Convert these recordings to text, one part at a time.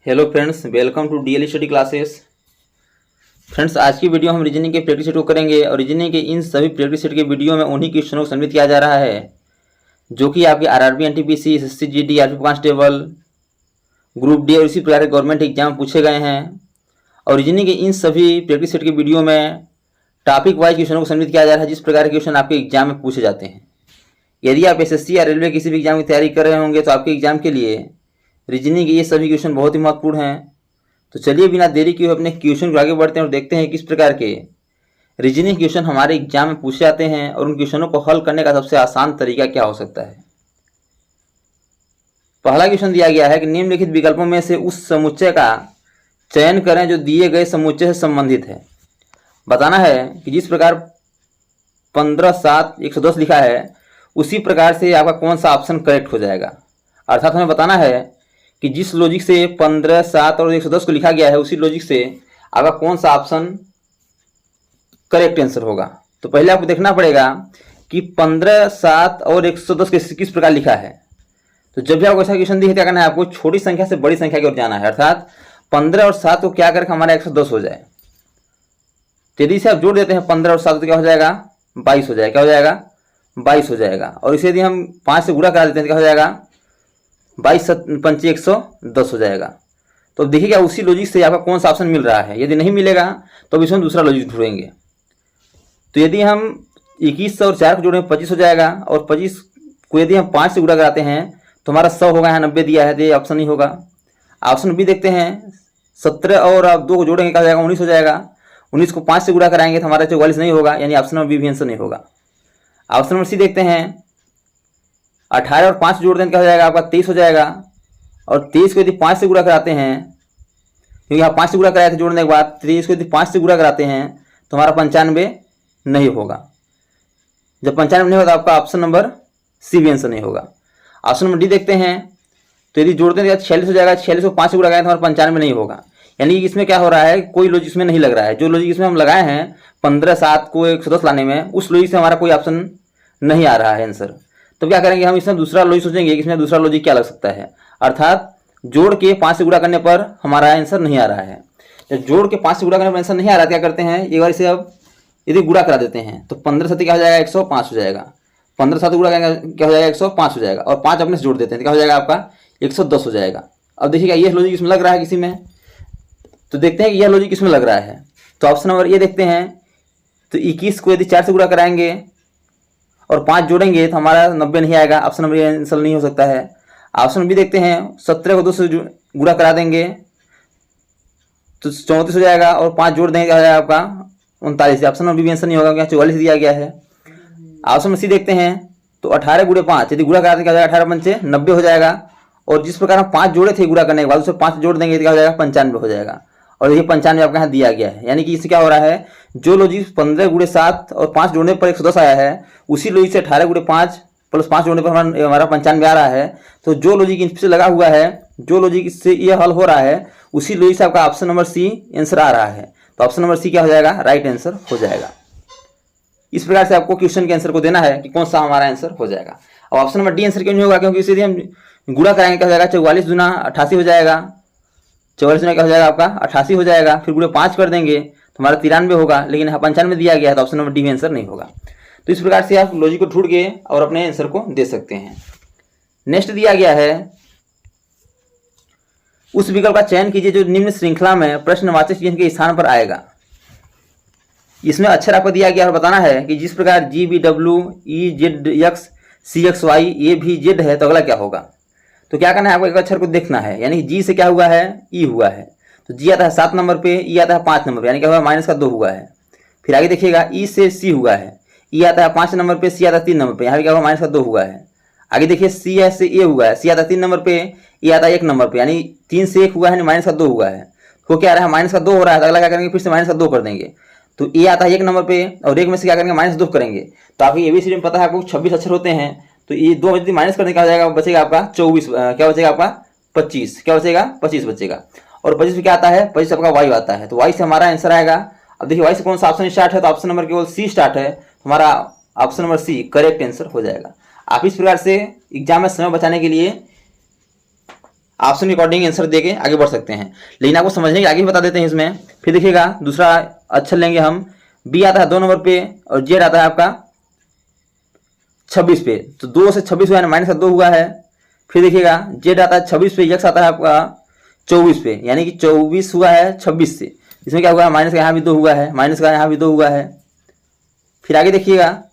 Hello friends, welcome to DL study classes. Friends, आज की video हम रीजनिंग के प्रैक्टिस सेट को करेंगे और रीजनिंग के इन सभी प्रैक्टिस सेट के वीडियो में उन्हीं क्वेश्चनों को सबमिट किया जा रहा है जो कि आपके RRB, NTPC, SSC GD, RP constable, group D और इसी प्रकार के गवर्नमेंट एग्जाम पूछे गए हैं। और रीजनिंग के इन सभी प्रैक्टिस सेट के वीडियो में टॉपिक वाइज क्वेश्चनों को सबमिट किया जा रहा है जिस प्रकार के क्वेश्चन आपके एग्जाम में पूछे जाते हैं। यदि आप एसएससी या रेलवे किसी भी एग्जाम की तैयारी कर रहे होंगे तो आपके एग्जाम के लिए रीजनिंग के ये सभी क्वेश्चन बहुत ही महत्वपूर्ण हैं। तो चलिए बिना देरी किए अपने क्वेश्चन को आगे बढ़ते हैं और देखते हैं किस प्रकार के रीजनिंग क्वेश्चन हमारे एग्जाम में पूछे जाते हैं और उन क्वेश्चनों को हल करने का सबसे आसान तरीका क्या हो सकता है। पहला क्वेश्चन दिया गया है कि निम्नलिखित विकल्पों में से उस समुच्चय का चयन करें जो दिए गए समुच्चय से संबंधित है। बताना है कि जिस प्रकार 15, 7, 110 लिखा है उसी प्रकार से आपका कौन सा ऑप्शन करेक्ट हो जाएगा। अर्थात हमें बताना है कि जिस लॉजिक से 15, 7 और 110 को लिखा गया है उसी लॉजिक से आपका कौन सा ऑप्शन करेक्ट आंसर होगा। तो पहले आपको देखना पड़ेगा कि 15, 7 और 110 किस प्रकार लिखा है। तो जब भी आपको ऐसा क्वेश्चन दिखे क्या करना है, आपको छोटी संख्या से बड़ी संख्या की ओर जाना है। अर्थात 15 और 7 को क्या करके हमारा 110 हो जाए। तो यदि इसे आप जोड़ देते हैं 15 और 7 तो क्या हो जाएगा, 22 हो जाएगा। क्या हो जाएगा, 22 हो जाएगा। और इसे यदि हम 5 से गुणा करा देते हैं तो क्या हो जाएगा, 22 पंचे 110 हो जाएगा। तो देखिएगा उसी लॉजिक से आपका कौन सा ऑप्शन मिल रहा है। यदि नहीं मिलेगा तो इसमें दूसरा लॉजिक ढूंढेंगे। तो यदि हम 21 और 4 को जोड़ें 25 हो जाएगा और 25 को यदि हम 5 से गुणा कराते हैं तो हमारा 100 होगा। यहाँ 90 दिया है तो ये ऑप्शन नहीं होगा। ऑप्शन बी देखते हैं, 17 और आप 2 को जोड़ेंगे क्या हो जाएगा, 19 हो जाएगा। 19 को 5 से गुणा कराएंगे तो हमारा 44 नहीं होगा, यानी ऑप्शन नंबर बी भी आंसर नहीं होगा। ऑप्शन नंबर सी देखते हैं, 18 और 5 जोड़ दें क्या हो जाएगा, आपका 23 हो जाएगा। और 23 को यदि 5 से गुणा कराते हैं, क्योंकि यहाँ 5 से गुणा कराए थे जोड़ने के बाद, 23 को यदि 5 से गुणा कराते हैं तो हमारा 95 नहीं होगा। जब 95 नहीं होगा तो आपका ऑप्शन नंबर सी भी आंसर नहीं होगा। ऑप्शन नंबर डी देखते हैं, तो यदि जोड़ते हैं 46 हो जाएगा। 46 को 5 से गुणा कराए तो हमारा 95 नहीं होगा। यानी कि इसमें क्या हो रहा है, कोई लॉजिक इसमें नहीं लग रहा है। जो लॉजिक इसमें हम लगाए हैं 15, 7 को 110 लाने में, उस लॉजिक से हमारा कोई ऑप्शन नहीं आ रहा है आंसर। तो क्या करेंगे, हम इसमें दूसरा लॉजिक सोचेंगे कि इसमें दूसरा लॉजिक क्या लग सकता है। अर्थात जोड़ के 5 से गुणा करने पर हमारा आंसर नहीं आ रहा है। जब जोड़ के 5 से गुणा करने पर आंसर नहीं आ रहा है क्या करते हैं, एक बार इसे अब यदि गुणा करा देते हैं तो 15 7 क्या हो जाएगा, 105 हो जाएगा। 15 7 गुणा करेंगे क्या हो जाएगा, 105 हो जाएगा। और 5 अपने से जोड़ देते हैं तो क्या हो जाएगा, आपका 110 हो जाएगा। अब देखिएगा यह लॉजिक इसमें लग रहा है किसी में, तो देखते हैं कि यह लॉजिक किसमें लग रहा है। तो ऑप्शन नंबर ये देखते हैं, तो 21 को यदि 4 से गुणा कराएंगे और 5 जोड़ेंगे तो हमारा 90 नहीं आएगा। ऑप्शन नंबर ये आंसर नहीं हो सकता है। ऑप्शन बी देखते हैं, 17 को 2 से गुणा करा देंगे तो 34 हो जाएगा और 5 जोड़ देंगे क्या हो जाएगा, आपका 39। ऑप्शन नंबर बी आंसर नहीं होगा, क्योंकि 44 दिया गया है। ऑप्शन नंबर सी देखते हैं, तो 18 गुणे 5 यदि गुणा करा देंगे क्या हो जाएगा, 18 पंचे 90 हो जाएगा। और जिस प्रकार हम 5 जोड़े थे गुणा करने के बाद उसे 5 जोड़ देंगे तो क्या हो जाएगा, 95 हो जाएगा। और ये 95 आपका यहाँ दिया गया है। यानी कि इससे क्या हो रहा है, जो लॉजिक 15 गुणे 7 और 5 जोड़ने पर 110 आया है उसी लॉजिक से 18 गुणे 5 प्लस 5 जोड़ने पर हमारा 95 आ रहा है। तो जो लॉजिक इन से लगा हुआ है, जो लॉजिक इससे ये हल हो रहा है, उसी लॉजिक से आपका ऑप्शन नंबर सी आंसर आ रहा है। तो ऑप्शन नंबर सी क्या हो जाएगा, राइट आंसर हो जाएगा। इस प्रकार से आपको क्वेश्चन के आंसर को देना है कि कौन सा हमारा आंसर हो जाएगा। अब ऑप्शन नंबर डी आंसर क्यों नहीं होगा, क्योंकि इसे हम गुणा कराएंगे क्या हो जाएगा, 44 दूना 88 हो जाएगा। 44 में क्या हो जाएगा, आपका 88 हो जाएगा। फिर गुणे 5 कर देंगे तो हमारा 93 होगा, लेकिन यहाँ 95 दिया गया है तो ऑप्शन नंबर डी में आंसर नहीं होगा। तो इस प्रकार से आप लॉजिक को ढूंढ के और अपने आंसर को दे सकते हैं। नेक्स्ट दिया गया है, उस विकल्प का चयन कीजिए जो निम्न श्रृंखला में प्रश्नवाचक चिन्ह के स्थान पर आएगा। इसमें अक्षर आपको दिया गया और बताना है कि जिस प्रकार G B W E Z X C X Y A भी जेड है तो अगला क्या होगा। तो क्या करना है, आपको एक अक्षर को देखना है। यानी जी से क्या हुआ है, ई हुआ है। तो जी आता है 7 नंबर पे, ई आता है 5 नंबर पे, यानी क्या हुआ, माइनस का 2 हुआ है। फिर आगे देखिएगा, ई से सी हुआ है, ई आता है 5 नंबर पे, सी आता है 3 नंबर पे, यहाँ पे क्या हुआ, माइनस का 2 हुआ है। आगे देखिए सी से ए हुआ है, सी आता है 3 नंबर पे, ए आता है 1 नंबर पे, यानी 3 से 1 हुआ है, माइनस का 2 हुआ है। तो क्या आ रहा है, माइनस का 2 हो रहा है। तो अगला क्या करेंगे, फिर से माइनस का 2 कर देंगे। तो ए आता है 1 नंबर पे और 1 में से क्या करेंगे, माइनस 2 करेंगे। तो आपको एबीसीडी में पता है आपको 26 अक्षर होते हैं। तो ये 2 यदि माइनस करने का हो जाएगा, बचेगा आपका 24, क्या बचेगा आपका 25, क्या बचेगा 25 बचेगा। और 25 में क्या आता है, 25 आपका वाई आता है। तो वाई से हमारा आंसर आएगा। अब देखिए वाई से कौन सा ऑप्शन स्टार्ट है, तो ऑप्शन नंबर केवल सी स्टार्ट है। हमारा option number C correct answer हो जाएगा। आप इस प्रकार से एग्जाम में समय बचाने के लिए ऑप्शन के अकॉर्डिंग आंसर दे के आगे बढ़ सकते हैं, लेकिन आपको समझने के आगे भी बता देते हैं इसमें। फिर देखिएगा दूसरा अक्षर लेंगे हम, बी आता है 2 नंबर पे और जेड आता है आपका 26 पे, तो 2 से 26 हुआ है, माइनस का 2 हुआ है। फिर देखिएगा जेड आता है 26 पे, यक्स आता है आपका 24 पे, यानी कि 24 हुआ है 26 से, इसमें क्या हुआ है, माइनस का यहाँ भी 2 हुआ है, माइनस का यहाँ भी 2 हुआ है। फिर आगे देखिएगा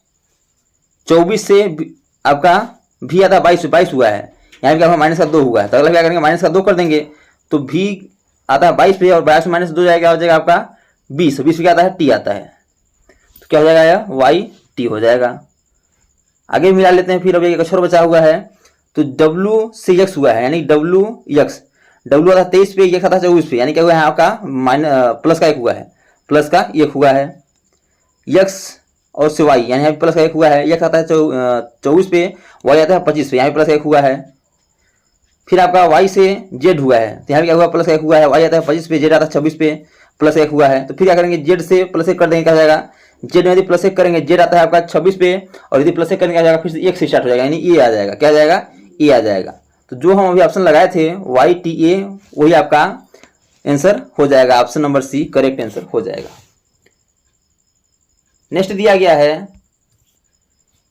24 से आपका भी आता है 22 हुआ है, यहाँ भी क्या हुआ, माइनस का 2 हुआ है, तो अगला क्या करेंगे, माइनस का 2 कर देंगे, तो भी आता है 22 पे और 22 माइनस 2 जाएगा, हो जाएगा आपका 20 पे क्या आता है, टी आता है, तो क्या हो जाएगा, यह वाई टी हो जाएगा। आगे मिला लेते हैं। फिर अब एक अक्षर बचा हुआ है, तो डब्ल्यू से यक्स हुआ है, यानी डब्ल्यू यक्स, डब्ल्यू आता है 23 पे, यक्स आता है 24 पे, यानी क्या हुआ है आपका प्लस का 1 हुआ है, प्लस का 1 हुआ है। यक्स और से वाई, यानी यहाँ प्लस का 1 हुआ है, यक्स आता है 24 पे, वाई आता है 25 पे, यहाँ प्लस का 1 हुआ है। फिर आपका वाई से जेड हुआ है, तो यहाँ भी क्या हुआ, प्लस का 1 हुआ है, वाई आता है 25 पे, जेड आता है 26 पे, प्लस 1 हुआ है। तो फिर क्या करेंगे, जेड से प्लस 1 कर देंगे, क्या हो जाएगा, जेड में यदि प्लस 1 करेंगे, जेड आता है आपका 26 पे, और यदि प्लस 1 करेंगे, आ जाएगा फिर से 1 से स्टार्ट हो जाएगा, यानी ए आ जाएगा, क्या आ जाएगा, ए आ जाएगा। तो जो हम अभी ऑप्शन लगाए थे वाई टी ए, वही आपका आंसर हो जाएगा, option number C correct answer हो जाएगा। नेक्स्ट दिया गया है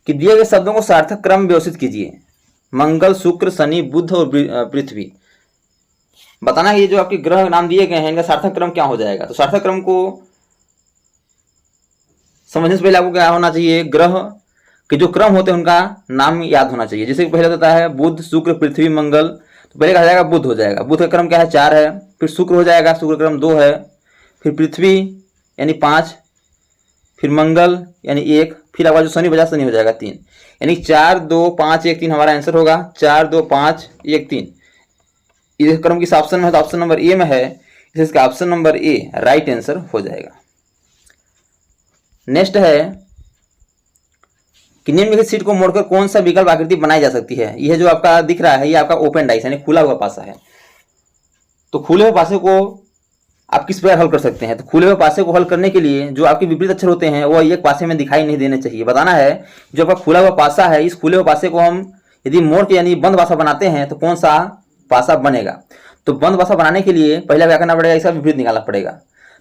कि दिए गए शब्दों को सार्थक क्रम में व्यवस्थित कीजिए, मंगल, शुक्र, शनि, बुध और पृथ्वी। बताना है ये जो आपके ग्रह नाम दिए गए हैं, इनका सार्थक क्रम क्या हो जाएगा। तो सार्थक क्रम को समझने से पहले आपको क्या होना चाहिए, ग्रह के जो क्रम होते हैं उनका नाम याद होना चाहिए। जैसे पहले होता है बुध, शुक्र, पृथ्वी, मंगल, तो पहले कहा जाएगा बुध हो जाएगा, बुध का क्रम क्या है, 4 है। फिर शुक्र हो जाएगा, शुक्र क्रम 2 है। फिर पृथ्वी यानी 5, फिर मंगल यानी 1, फिर आपका जो शनि बचा, शनि हो जाएगा 3, यानी 4 2 5 1 3 हमारा आंसर होगा, 4 2 5 1 3। इस क्रम किस ऑप्शन में है, तो ऑप्शन नंबर ए में है, इसका option number A right answer हो जाएगा। नेक्स्ट है कि निम्नलिखित सीट को मोड़कर कौन सा विकल्प आकृति बनाई जा सकती है। यह जो आपका दिख रहा है, ये आपका ओपन डाइस यानी खुला हुआ पासा है। तो खुले हुए पासे को आप किस प्रकार हल कर सकते हैं, तो खुले हुए पासे को हल करने के लिए जो आपके विपरीत अक्षर होते हैं वो एक पासे में दिखाई नहीं देने चाहिए। बताना है जो आपका खुला हुआ पासा है, इस खुले हुए पासे को हम यदि मोड़ के यानी बंद पासा बनाते हैं तो कौन सा पासा बनेगा। तो बंद पासा बनाने के लिए पहले क्या करना पड़ेगा, इसका विपरीत निकालना पड़ेगा।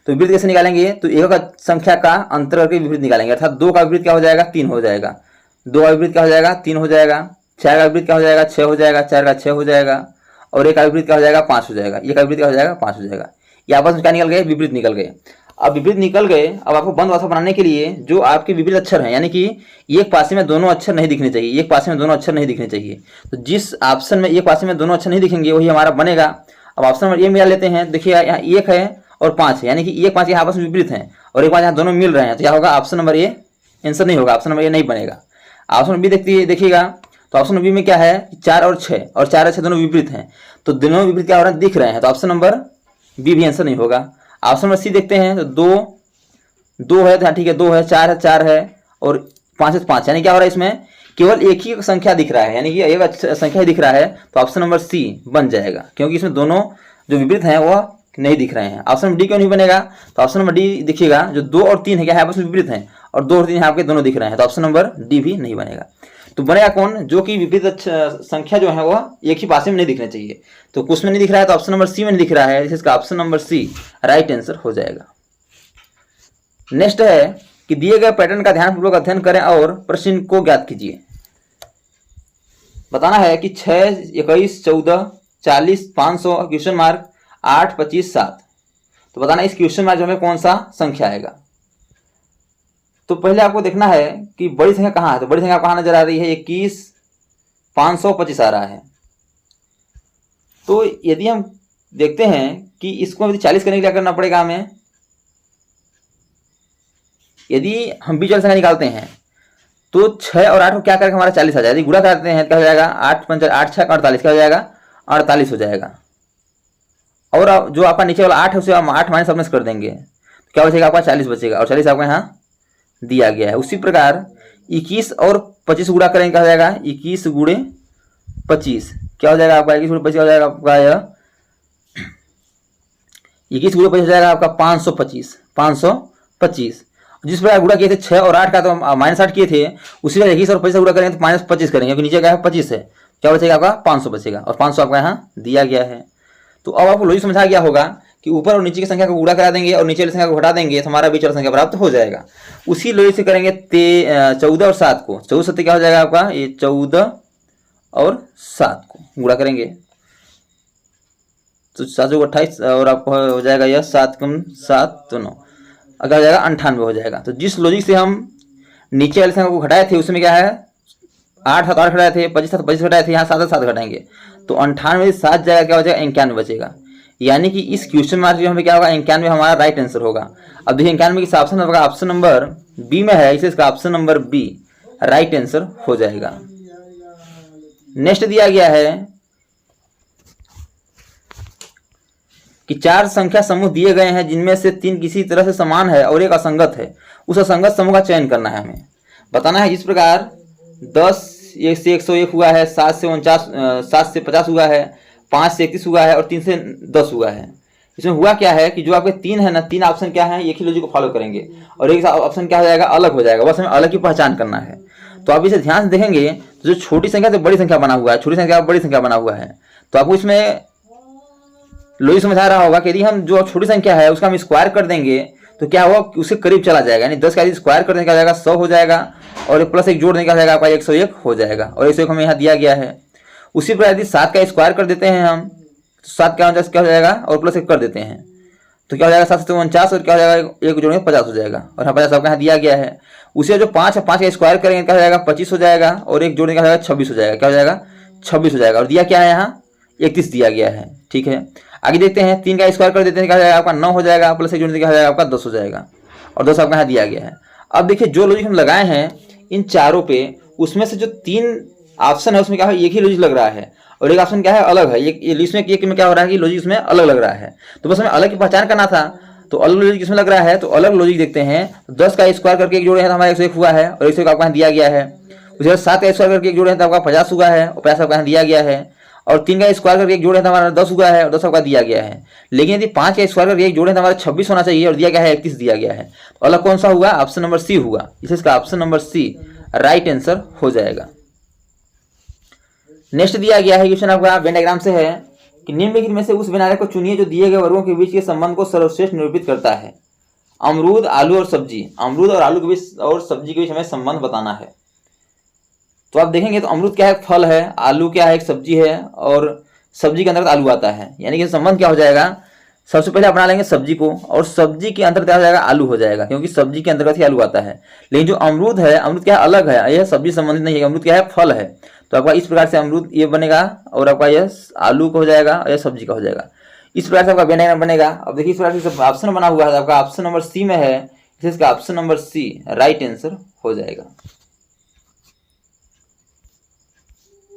तो विपरीत कैसे निकालेंगे, तो एक संख्या का अंतर करके विपरीत निकालेंगे, अर्थात 2 का विपरीत क्या हो जाएगा, 3 हो जाएगा, 2 का विपरीत क्या हो जाएगा, 3 हो जाएगा। 4 का विपरीत क्या हो जाएगा, 6 हो जाएगा, 4 का 6 हो जाएगा, और 1 का विपरीत क्या हो जाएगा, 5 हो जाएगा, 1 का विपरीत क्या हो जाएगा, 5 हो जाएगा। ये आपस में क्या निकल गए, विपरीत निकल गए। अब विपरीत निकल गए, अब आपको बंद पासा बनाने के लिए जो आपके विपरीत अक्षर हैं, यानी कि एक पासे में दोनों अक्षर नहीं दिखने चाहिए, एक पासे में दोनों अक्षर नहीं दिखने चाहिए। तो जिस ऑप्शन में एक पासे में दोनों अक्षर नहीं दिखेंगे वही हमारा बनेगा। अब ऑप्शन नंबर ए मिला लेते हैं, देखिए यहाँ 1 है और 5 है, यानी कि 1 5 यहाँ आपस में विपरीत हैं और 1 5 यहाँ दोनों मिल रहे हैं, तो क्या होगा, ऑप्शन नंबर ए आंसर नहीं होगा, ऑप्शन नंबर ए नहीं बनेगा। ऑप्शन बी देखिएगा, तो ऑप्शन बी में क्या है, 4 और 6 और 4 और 6 दोनों विपरीत हैं, तो दोनों विपरीत क्या हो रहा है, दिख रहे हैं, तो ऑप्शन नंबर बी भी आंसर नहीं होगा। ऑप्शन नंबर सी देखते हैं, तो 2 है, तो ठीक है 2 है, 4 है और 5 है 5, यानी क्या हो रहा है, इसमें केवल एक ही संख्या दिख रहा है, यानी कि एक संख्या दिख रहा है, तो ऑप्शन नंबर सी बन जाएगा, क्योंकि इसमें दोनों जो विपरीत हैं वह नहीं दिख रहे हैं। ऑप्शन नंबर डी क्यों नहीं बनेगा, तो ऑप्शन नंबर डी देखिएगा, जो 2 और 3 है क्या है, आपस में विपरीत हैं और 2 और 3 यहाँ आपके दोनों दिख रहे हैं, तो ऑप्शन नंबर डी भी नहीं बनेगा। तो बनेगा कौन, जो कि विपरीत संख्या जो है वह एक ही पासे में नहीं दिखना चाहिए। तो कुछ में नहीं दिख रहा है, तो ऑप्शन नंबर सी में नहीं दिख रहा है, इसका option number C right answer हो जाएगा। नेक्स्ट है कि दिए गए पैटर्न का ध्यानपूर्वक अध्ययन करें और प्रश्न को ज्ञात कीजिए। बताना है कि 6 21 14 40 500 क्वेश्चन मार्क 8 25 7, तो बताना इस क्वेश्चन मार्क जो हमें कौन सा संख्या आएगा। तो पहले आपको देखना है कि बड़ी संख्या कहाँ है, तो बड़ी संख्या कहाँ नजर आ रही है, 21 525 आ रहा है। तो यदि हम देखते हैं कि इसको यदि 40 करने के लिए क्या करना पड़ेगा हमें, यदि हम बीच वाली संख्या निकालते हैं तो 6 और 8 को क्या करके हमारा 40 आ जाएगा, यदि गुणा करते हैं क्या हो जाएगा, 8 5 8 6 48, क्या हो जाएगा, 48 हो जाएगा। और जो आपका नीचे वाला 8 है उसे हम 8 माइनस अपने कर देंगे, तो क्या बचेगा आपका 40 बचेगा, और 40 आपको यहाँ दिया गया है। उसी प्रकार 21 और 25 गुणा करेंगे, क्या हो जाएगा, 21 गुणे 25 क्या हो जाएगा आपका, 21 गुणे 25 हो जाएगा आपका 21 गुणे 25 हो जाएगा आपका 525। जिस प्रकार गुणा किए थे 6 और 8 का, तो -8 किए थे, उसी का 21 और 25 गुणा करेंगे तो -25 करेंगे, क्योंकि नीचे क्या है 25 है, क्या बचेगा आपका 500 बचेगा, और 500 आपका यहाँ दिया गया है। तो अब आपको लॉजिक समझा गया होगा कि ऊपर और नीचे की संख्या को गुणा करा देंगे और नीचे वाली संख्या को घटा देंगे तो हमारा बीच वाला संख्या प्राप्त हो जाएगा। उसी लॉजिक से करेंगे 14 और 7 को, 14 7 क्या हो जाएगा आपका, ये 14 और 7 को गुणा करेंगे तो 7 को 28 और आपको हो जाएगा यह 7 कम 7 तो 9, अगर हो जाएगा 98 हो जाएगा। तो जिस लॉजिक से हम नीचे वाली संख्या को घटाए थे उसमें क्या है 8 7 8 घटाए थे, 25 7 25 घटाए थे, यहाँ 7 7 घटाएंगे तो 98 से 7 जाएगा क्या हो जाएगा 91 बचेगा। यानी कि इस क्वेश्चन मार्क जो हमें क्या होगा 91 हमारा राइट आंसर होगा। अब देखिए 91 किस ऑप्शन होगा, ऑप्शन नंबर बी में है, इसे इसका option number B right answer हो जाएगा। नेक्स्ट दिया गया है कि 4 संख्या समूह दिए गए हैं जिनमें से 3 किसी तरह से समान है और एक असंगत है, उस असंगत समूह का चयन करना है। हमें बताना है जिस प्रकार 10 से 101 हुआ है, 7 से 49 7 से 50 हुआ है, 5 से 31 हुआ है और 3 से 10 हुआ है। इसमें हुआ क्या है कि जो आपके 3 है ना, 3 ऑप्शन क्या है एक ही लॉजिक को फॉलो करेंगे और एक ऑप्शन क्या हो जाएगा अलग हो जाएगा, बस हमें अलग की पहचान करना है। तो आप इसे ध्यान से देखेंगे तो जो छोटी संख्या से बड़ी संख्या बना हुआ है, छोटी संख्या बड़ी संख्या बना हुआ है, तो आपको इसमें लॉजिक समझ आ रहा होगा कि यदि हम जो छोटी संख्या है उसका हम स्क्वायर कर देंगे तो क्या होगा उसके करीब चला जाएगा, यानी 10 का यदि स्क्वायर कर देने का हो जाएगा 100 हो जाएगा और प्लस 1 जोड़ देने का हो जाएगा आपका 101 हो जाएगा और 101 हमें यहाँ दिया गया है। उसी प्रकार यदि 7 का स्क्वायर कर देते हैं हम तो 7 क्या हो जाएगा और प्लस 1 कर देते हैं तो क्या हो जाएगा 7 से 49 और क्या हो जाएगा 1 जोड़ेंगे 50 हो जाएगा और यहाँ 50 आपका यहाँ दिया गया है। उसी जो 5 है 5 का स्क्वायर करेंगे क्या हो जाएगा 25 हो जाएगा और 1 जोड़ने का हो जाएगा 26 हो जाएगा, क्या हो जाएगा 26 हो जाएगा और दिया क्या है यहाँ 31 दिया गया है। ठीक है, आगे देखते हैं 3 का स्क्वायर कर देते हैं क्या हो जाएगा आपका 9 हो जाएगा, प्लस 1 जोड़ने का हो जाएगा आपका 10 हो जाएगा और 10 आपका यहाँ दिया गया है। अब देखिए जो लॉजिक हम लगाए हैं इन चारों पे उसमें से जो 3 ऑप्शन है उसमें क्या है एक ही लॉजिक लग रहा है और एक ऑप्शन क्या है अलग है, इसमें एक में क्या हो रहा है कि लॉजिक इसमें अलग लग रहा है, तो बस हमें अलग की पहचान करना था। तो अलग लॉजिक इसमें लग रहा है तो अलग लॉजिक देखते हैं। 10 का स्क्वायर करके एक जोड़े हैं तो हमारा 101 हुआ है और 101 आपको यहाँ दिया गया है। उसके बाद 7 का स्क्वायर करके एक जोड़े हैं तो आपका 50 हुआ है और 50 आपको यहाँ दिया गया है और 3 का स्क्वायर करके एक जोड़े हैं तो हमारा 10 हुआ है और 10 आपका दिया गया है। लेकिन यदि 5 का स्क्वायर करके एक जोड़े हैं तो हमारा 26 होना चाहिए और दिया गया है 31 दिया गया है, तो अलग कौन सा हुआ ऑप्शन नंबर सी हुआ, इसे इसका option number C right answer हो जाएगा। नेक्स्ट दिया गया है क्वेश्चन आपका वेन डायग्राम से है कि निम्नलिखित में से उस वेन आरेख को चुनिए जो दिए गए वर्गों के बीच के संबंध को सर्वश्रेष्ठ निरूपित करता है। अमरूद आलू और सब्जी, अमरूद और आलू के बीच और सब्जी के बीच हमें संबंध बताना है। तो आप देखेंगे तो अमरूद क्या है फल है, आलू क्या है एक सब्जी है और सब्जी के अंतर्गत आलू आता है, यानी कि संबंध क्या हो जाएगा सबसे पहले अपना लेंगे सब्जी को और सब्जी के अंतर्गत क्या हो जाएगा आलू हो जाएगा क्योंकि सब्जी के अंतर्गत ही आलू आता है। लेकिन जो अमरूद है अमरूद क्या है अलग है, यह सब्जी संबंधित नहीं है, अमरूद क्या है फल है। तो आपका इस प्रकार से अमरूद ये बनेगा और आपका यह आलू का हो जाएगा और यह सब्जी का हो जाएगा। इस प्रकार से आपका वेन डायग्राम बनेगा। अब देखिए इस प्रकार से ऑप्शन बना हुआ है आपका ऑप्शन नंबर सी में है, इसका option number C right answer हो जाएगा।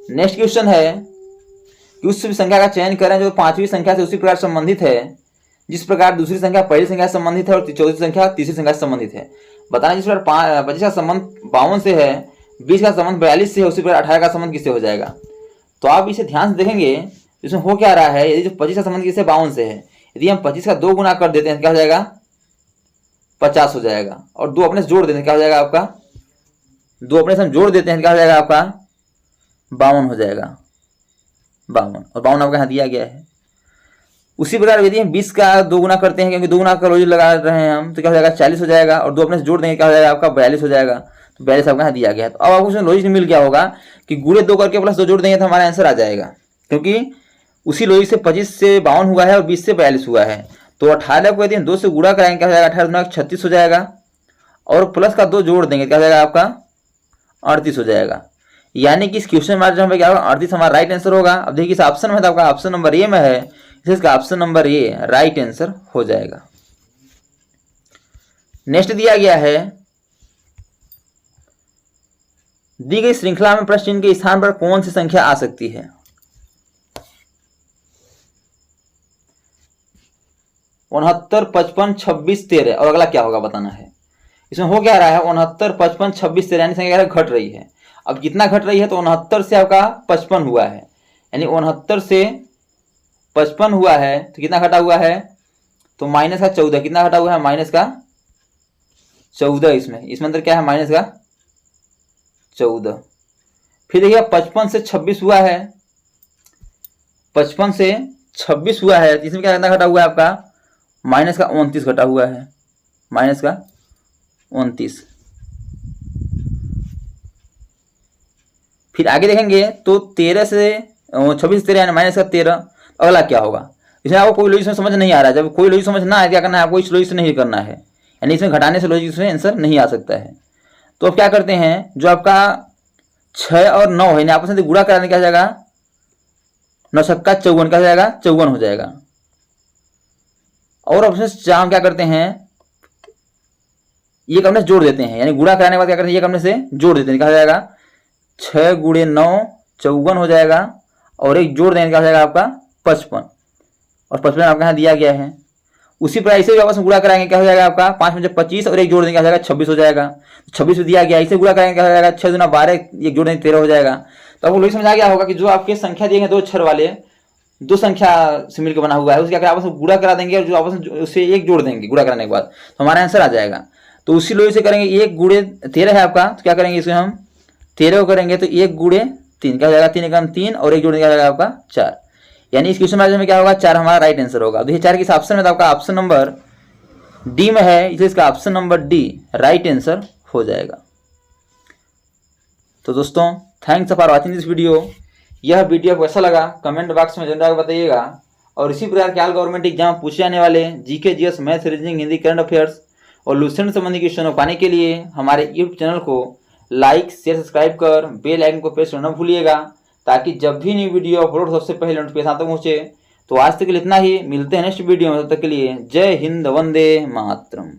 नेक्स्ट क्वेश्चन है कि उस संख्या का चयन करें जो 5वीं संख्या से उसी प्रकार संबंधित है जिस प्रकार दूसरी संख्या पहली संख्या से संबंधित है और चौथी संख्या तीसरी संख्या से संबंधित है। बताना जिस प्रकार 25 का संबंध 52 से है, 20 का संबंध 42 से है, उसी प्रकार 18 का संबंध किससे हो जाएगा। तो आप इसे ध्यान से देखेंगे इसमें हो क्या रहा है, यदि जो 25 का संबंध किससे 52 से है, यदि हम 25 का 2 गुना कर देते हैं क्या हो जाएगा 50 हो जाएगा और 2 अपने से जोड़ देते हैं क्या हो जाएगा आपका 2 अपने से हम जोड़ देते हैं क्या हो जाएगा आपका 52 हो जाएगा 52 और 52 आपका यहाँ दिया गया है। उसी प्रकार यदि हम 20 का 2 गुना करते हैं क्योंकि 2 गुना का लॉजिक लगा रहे हैं हम तो क्या हो जाएगा 40 हो जाएगा और 2 अपने से जोड़ देंगे क्या हो जाएगा आपका 42 हो जाएगा, तो 42 आपका यहाँ दिया गया है। तो अब आपको उसमें लॉजिक मिल गया होगा कि गुणे 2 करके प्लस 2 जोड़ देंगे तो हमारा आंसर आ जाएगा क्योंकि उसी लॉजिक से 25 से 52 हुआ है और 20 से 42 हुआ है। तो 18 को यदि हम 2 से गुणा कराएंगे क्या हो जाएगा 18 गुना 36 हो जाएगा और प्लस का 2 जोड़ देंगे क्या हो जाएगा आपका 38 हो जाएगा। यानी कि इस क्वेश्चन मार्क में क्या होगा 38 हमारा राइट आंसर होगा। अब देखिए इस ऑप्शन में तो आपका ऑप्शन नंबर ए में है, इसका option number A right answer हो जाएगा। नेक्स्ट दिया गया है दी गई श्रृंखला में प्रश्न चिन्ह के स्थान पर कौन सी संख्या आ सकती है। 69 55 26 13 और अगला क्या होगा बताना है। इसमें हो क्या रहा है 69 55 26 13 यानी संख्या घट रही है। अब कितना घट रही है तो 69 से आपका 55 हुआ है, यानी 69 से 55 हुआ है तो कितना घटा हुआ है तो माइनस का 14, कितना घटा हुआ है माइनस का 14। इसमें अंदर क्या है माइनस का 14। फिर देखिए 55 से 26 हुआ है, 55 से 26 हुआ है, इसमें क्या घटा हुआ है आपका माइनस का 29 घटा हुआ है, माइनस का 29। फिर आगे देखेंगे तो 13 से 26 से 13 यानी माइनस का 13, अगला क्या होगा। इसमें आपको कोई लॉजिक समझ नहीं आ रहा है, जब कोई लॉजिक समझ ना आए क्या करना है आपको, इस लॉजिक से नहीं करना है, यानी इसमें घटाने से लॉजिक से आंसर नहीं आ सकता है। तो अब क्या करते हैं, जो आपका 6 और 9 है आपस में गुणा कराने क्या हो जाएगा, 9 छक्का 54 का हो जाएगा, 54 हो जाएगा। और ऑप्शन 4 क्या करते हैं, ये कमरे से जोड़ देते हैं, यानी गुणा कराने के बाद क्या करते हैं, ये कमरे से जोड़ देते हैं, क्या हो जाएगा 6 गुणे 9 54 हो जाएगा, और एक जोड़ देने का हो जाएगा आपका 55, और 55 आपके यहाँ दिया गया है। उसी प्रकार इसे भी आपस में गुणा कराएंगे, क्या हो जाएगा आपका 5 5 25 और एक जोड़ देंगे क्या हो जाएगा 26 हो जाएगा, 26 दिया गया, इसे गुणा कराएंगे क्या हो जाएगा 6 दूना 12, एक जोड़ देंगे 13 हो जाएगा। तो आपको लोग समझ आ गया होगा कि जो आपके संख्या दिए गए दो अक्षर वाले दो संख्या से मिलकर बना हुआ है, उसके क्या आपस में गुणा करा देंगे, और जो आपस में उससे एक जोड़ देंगे गुणा कराने के बाद, तो हमारा आंसर आ जाएगा। तो उसी लोग से करेंगे, 1 गुणे 13 है आपका, तो क्या करेंगे इसे हम 13 को करेंगे तो 1 गुणे 3 क्या हो जाएगा, 3 एकम 3 और एक जोड़ क्या हो जाएगा आपका 4, यानी इस क्वेश्चन में क्या होगा 4 हमारा राइट आंसर होगा। देखिए 4 किस ऑप्शन में था, आपका ऑप्शन नंबर डी में है, इसलिए इसका option number D right answer हो जाएगा। तो दोस्तों thanks for watching this video. यह वीडियो आपको कैसा लगा कमेंट बॉक्स में जरूर बताइएगा, और इसी प्रकार के ऑल गवर्नमेंट एग्जाम पूछे जाने वाले GK GS math reasoning Hindi current affairs और लूसेंट संबंधी क्वेश्चन पाने के लिए हमारे यूट्यूब चैनल को लाइक शेयर सब्सक्राइब कर बेल आइकन को प्रेस करना भूलिएगा, ताकि जब भी नई वीडियो अपलोड सबसे पहले नोटिफिकेशन तक पहुंचे। तो आज तक के लिए इतना ही, मिलते हैं नेक्स्ट वीडियो में, तब तक के लिए जय हिंद, वंदे मातरम।